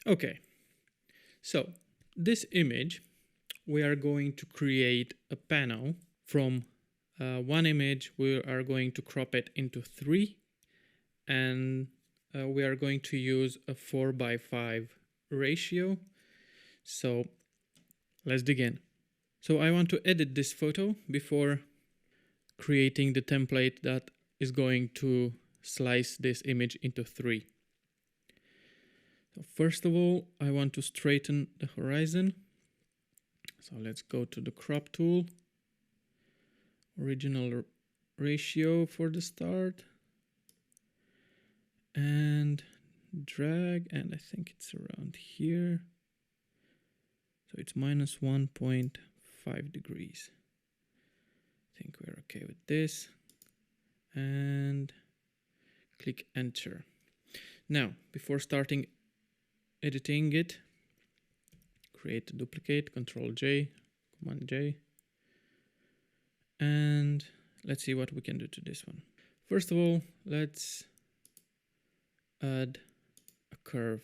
Okay, so this image, we are going to create a panel from one image. We are going to crop it into 3, and we are going to use a 4:5 ratio. So let's dig in. So I want to edit this photo before creating the template that is going to slice this image into 3. So first of all, I want to straighten the horizon. So let's go to the crop tool, original ratio for the start, and drag, and I think it's around here. So it's minus 1.5 degrees. I think we're okay with this, and click enter. Now, before starting editing it, create a duplicate, Control J, Command J, and let's see what we can do to this one. First of all, let's add a curve.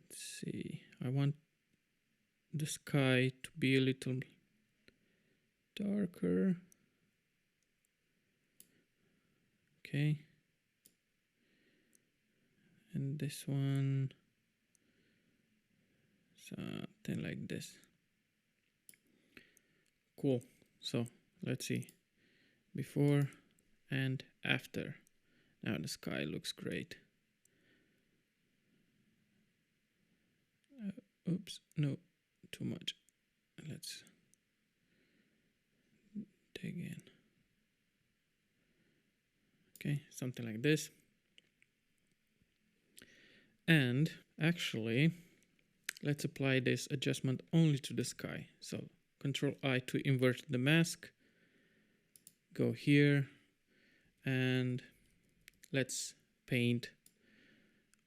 Let's see, I want the sky to be a little darker. Okay. And this one, something like this. Cool. So let's see, before and after. Now the sky looks great. Oops, no, too much. Let's dig in. Okay, something like this. And actually, let's apply this adjustment only to the sky. So Control I to invert the mask. Go here and let's paint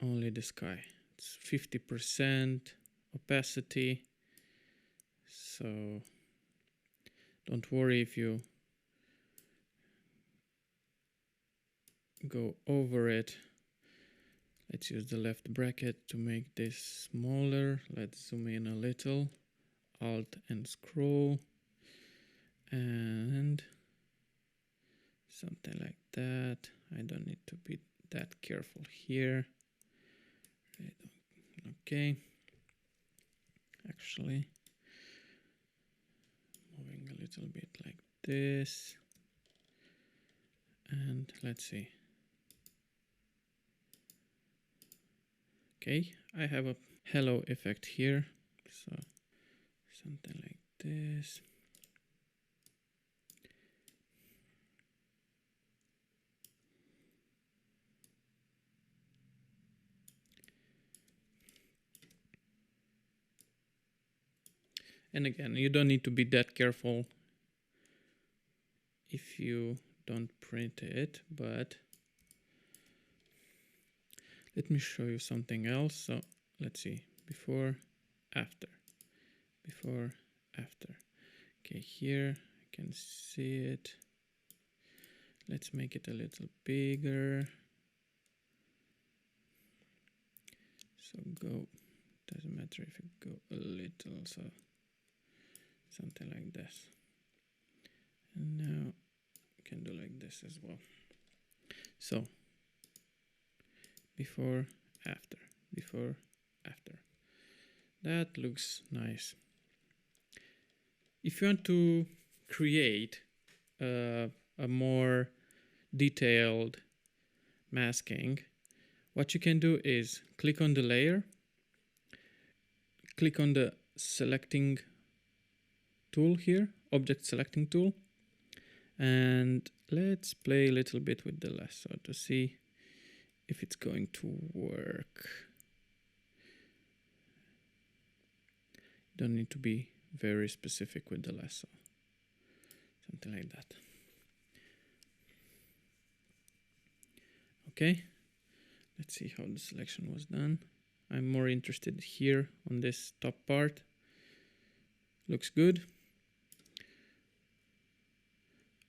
only the sky. It's 50% opacity. So don't worry if you go over it. Let's use the left bracket to make this smaller. Let's zoom in a little. Alt and scroll. And something like that. I don't need to be that careful here. Okay. Actually, moving a little bit like this. And let's see. Okay, I have a halo effect here, so something like this. And again, you don't need to be that careful if you don't print it, but let me show you something else. So let's see, before, after, before, after. Okay, here I can see it. Let's make it a little bigger. So go, doesn't matter if you go a little, so something like this. And now you can do like this as well. So before, after, before, after. That looks nice. If you want to create a more detailed masking, what you can do is click on the layer, click on the selecting tool here, object selecting tool, and let's play a little bit with the lasso to see if it's going to work. You don't need to be very specific with the lasso. Something like that. Okay, let's see how the selection was done. I'm more interested here on this top part. Looks good.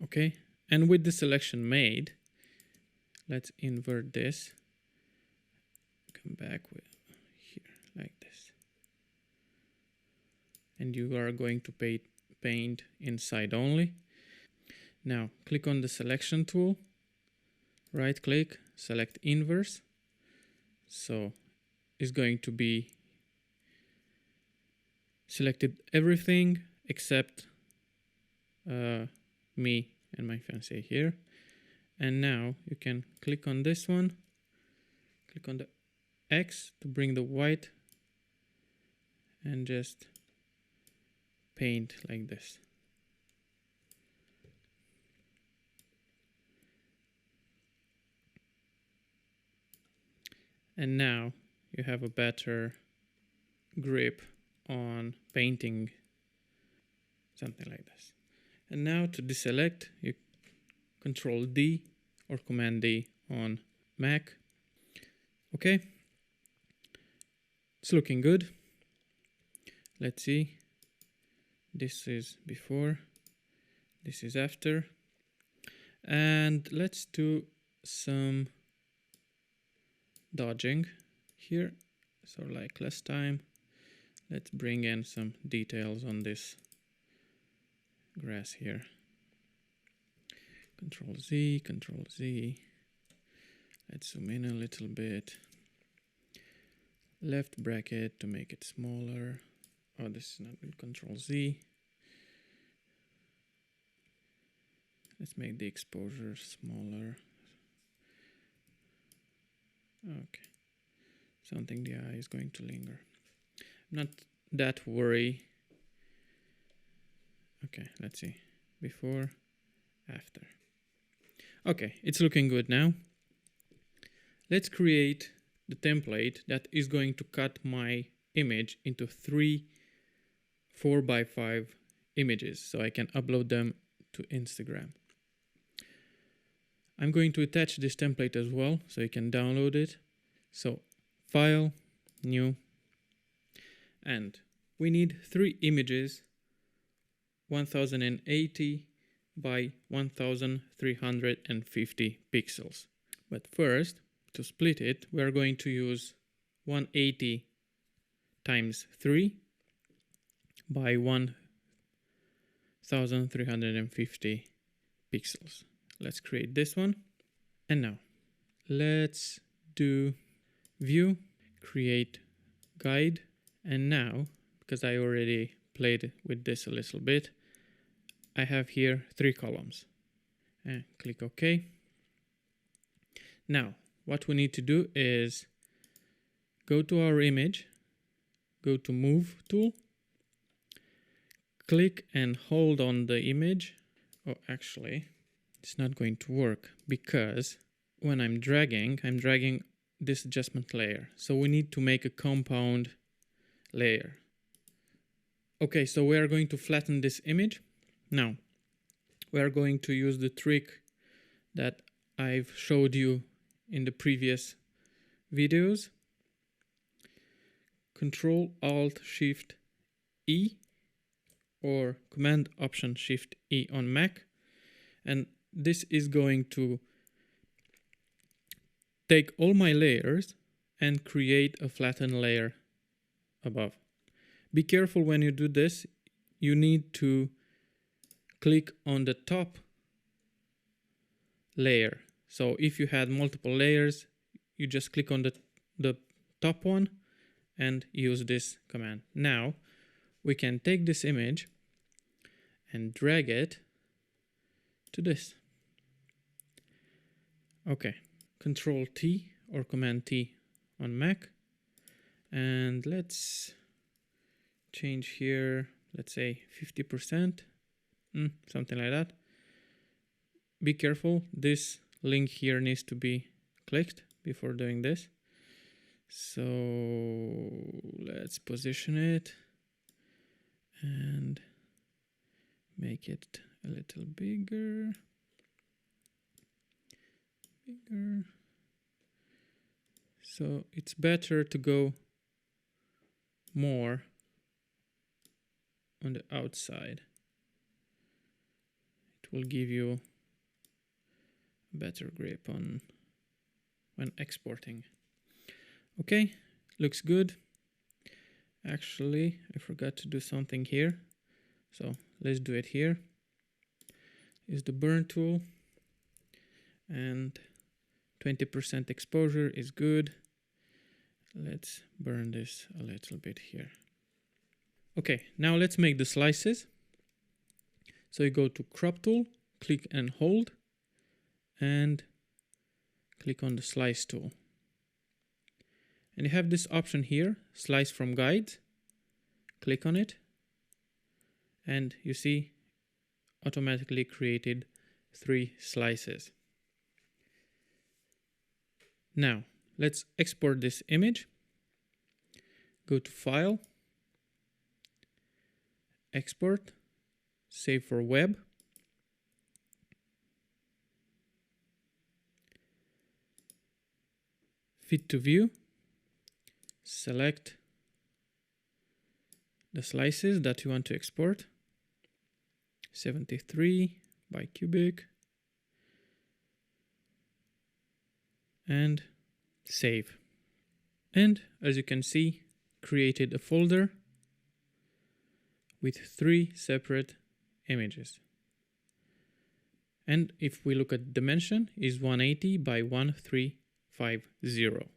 Okay, and with the selection made, let's invert this. Come back with like this. And you are going to paint inside only. Now click on the selection tool, right click, select inverse. So it's going to be selected everything except me and my fiancé here. And now you can click on this one, click on the X to bring the white, and just paint like this. And now you have a better grip on painting, something like this. And now to deselect, you Control D or Command D on Mac. Okay, it's looking good. Let's see. This is before, this is after. And let's do some dodging here. So like last time, let's bring in some details on this grass here. Control Z, Control Z. Let's zoom in a little bit. Left bracket to make it smaller. Oh, this is not good. Control Z. Let's make the exposure smaller. Okay. Something the eye is going to linger. Not that worry. Okay, let's see. Before, after. Okay, it's looking good now. Let's create the template that is going to cut my image into 3 4x5 images so I can upload them to Instagram. I'm going to attach this template as well so you can download it. So File, New, and we need 3 images, 1080 by 1350 pixels. But first, to split it, we are going to use 180 times 3 by 1350 pixels. Let's create this one. And now let's do View, Create Guide. And now, because I already played with this a little bit, I have here 3 columns. And click OK. Now, what we need to do is go to our image, go to Move tool, click and hold on the image. Oh, actually, it's not going to work because when I'm dragging this adjustment layer. So we need to make a compound layer. Okay, so we are going to flatten this image. Now, we are going to use the trick that I've showed you in the previous videos. Control Alt Shift E or Command Option Shift E on Mac. And this is going to take all my layers and create a flattened layer above. Be careful when you do this. You need to click on the top layer. So if you had multiple layers, you just click on the top one and use this command. Now we can take this image and drag it to this. Okay, Control T or Command T on Mac. And let's change here, let's say 50%, something like that. Be careful, this link here needs to be clicked before doing this. So let's position it and make it a little bigger. So it's better to go more on the outside. It will give you a better grip on when exporting. Okay, looks good. Actually, I forgot to do something here. So let's do it here. Is the burn tool, and 20% exposure is good. Let's burn this a little bit here. Okay, now let's make the slices. So you go to crop tool, click and hold, and click on the slice tool. And you have this option here, slice from guides. Click on it, and you see automatically created 3 slices. Now let's export this image. Go to File, Export, Save for Web. Fit to View. Select the slices that you want to export. 73 by cubic. And save. And as you can see, created a folder with 3 separate images. And if we look at dimension, is 180 by 1350.